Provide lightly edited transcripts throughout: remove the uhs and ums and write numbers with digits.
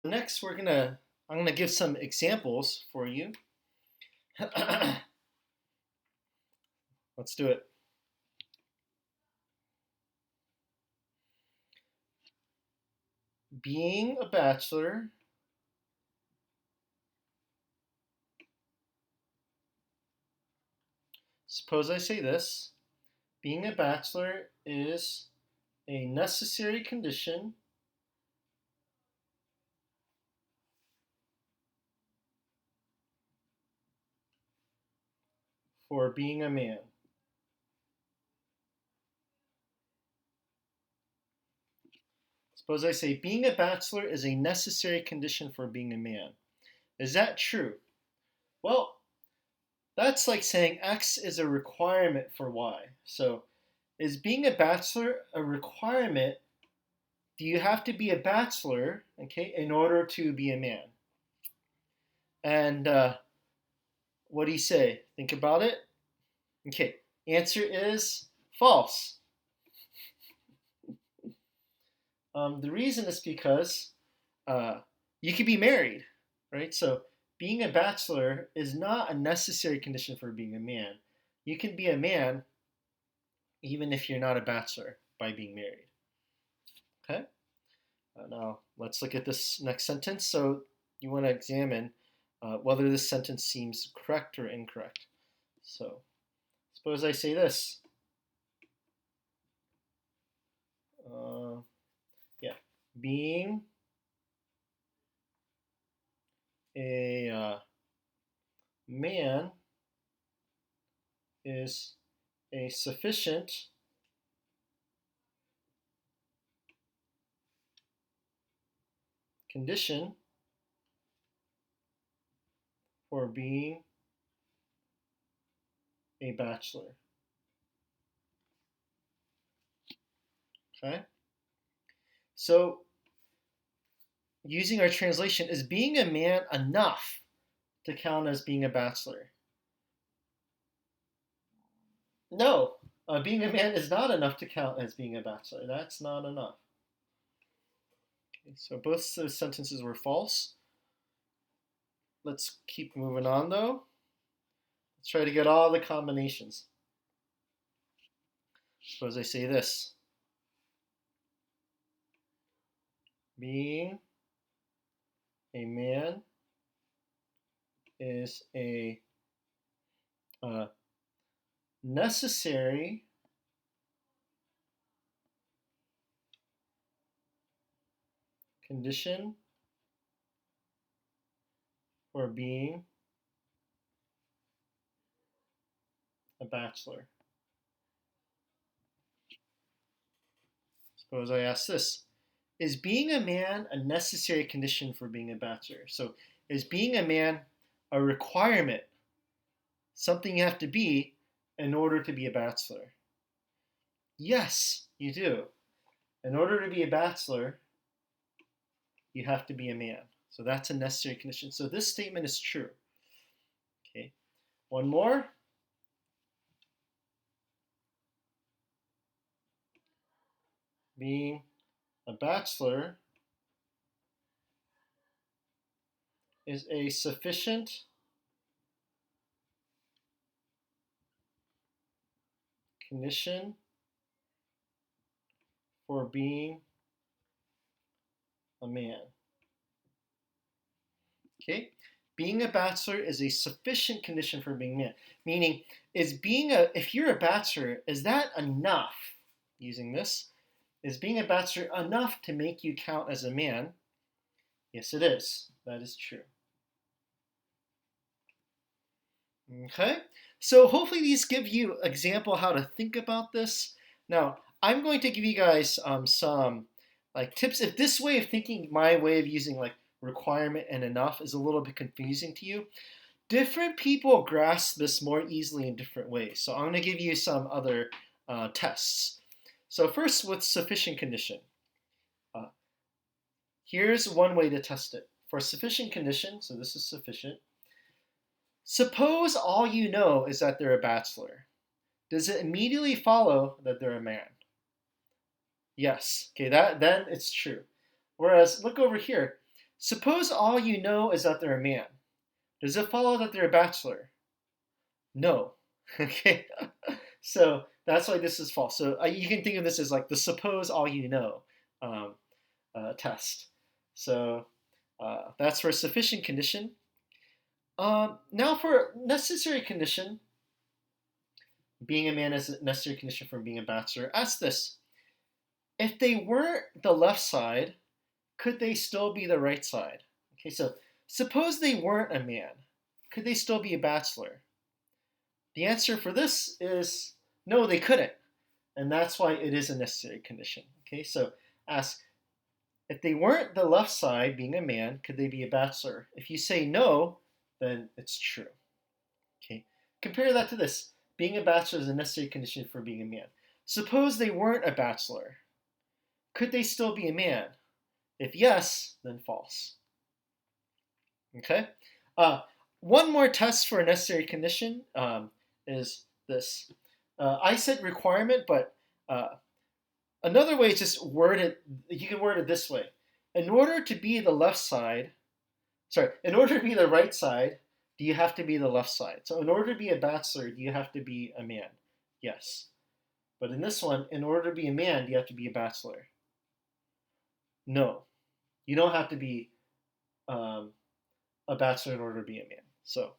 Next, I'm gonna give some examples for you. Let's do it. Being a bachelor suppose I say this, being a bachelor is a necessary condition for being a man. Suppose I say being a bachelor is a necessary condition for being a man. Is that true? Well, that's like saying X is a requirement for Y. So is being a bachelor a requirement? Do you have to be a bachelor, okay, in order to be a man? And what do you say? Think about it. Okay, answer is false. The reason is because you could be married, right? So being a bachelor is not a necessary condition for being a man. You can be a man even if you're not a bachelor by being married. Okay? Now let's look at this next sentence. So you want to examine whether this sentence seems correct or incorrect. So suppose I say this. Being a man is a sufficient condition for being a bachelor. Okay? So, using our translation, is being a man enough to count as being a bachelor? No, being a man is not enough to count as being a bachelor. That's not enough. Okay, so both those sentences were false. Let's keep moving on though. Let's try to get all the combinations. Suppose I say this. Being a man is a necessary condition for being a bachelor. Suppose I ask this. Is being a man a necessary condition for being a bachelor? So is being a man a requirement, something you have to be in order to be a bachelor? Yes, you do. In order to be a bachelor, you have to be a man. So that's a necessary condition. So this statement is true. Okay, one more. Being a bachelor is a sufficient condition for being a man. Okay, being a bachelor is a sufficient condition for being a man. Meaning, if you're a bachelor, is that enough? Using this, is being a bachelor enough to make you count as a man? Yes, it is. That is true. Okay, so hopefully these give you an example how to think about this. Now, I'm going to give you guys some like tips. If this way of thinking, my way of using like requirement and enough is a little bit confusing to you, different people grasp this more easily in different ways. So I'm going to give you some other tests. So first, with sufficient condition. Here's one way to test it. For sufficient condition, so this is sufficient, suppose all you know is that they're a bachelor. Does it immediately follow that they're a man? Yes. Okay, then it's true. Whereas, look over here. Suppose all you know is that they're a man. Does it follow that they're a bachelor? No. Okay. So that's why this is false. So you can think of this as like the suppose all you know um, test. So that's for a sufficient condition. Now for necessary condition, being a man is a necessary condition for being a bachelor. Ask this. If they weren't the left side, could they still be the right side? Okay, so suppose they weren't a man. Could they still be a bachelor? The answer for this is no, they couldn't. And that's why it is a necessary condition. Okay, so ask, if they weren't the left side, being a man, could they be a bachelor? If you say no, then it's true. Okay, compare that to this. Being a bachelor is a necessary condition for being a man. Suppose they weren't a bachelor. Could they still be a man? If yes, then false. Okay? One more test for a necessary condition is this. I said requirement, but another way is just word it. You can word it this way. In order to be the left side, in order to be the right side, do you have to be the left side? So in order to be a bachelor, do you have to be a man? Yes. But in this one, in order to be a man, do you have to be a bachelor? No. You don't have to be a bachelor in order to be a man. So,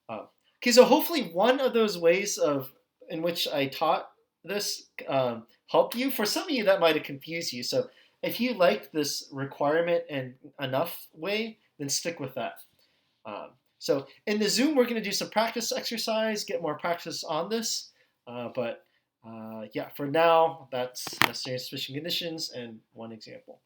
okay, so hopefully one of those ways in which I taught this helped you. For some of you, that might have confused you. So if you liked this requirement and enough way, then stick with that. So in the Zoom, we're going to do some practice exercise, get more practice on this. But yeah, for now, that's necessary and sufficient conditions and one example.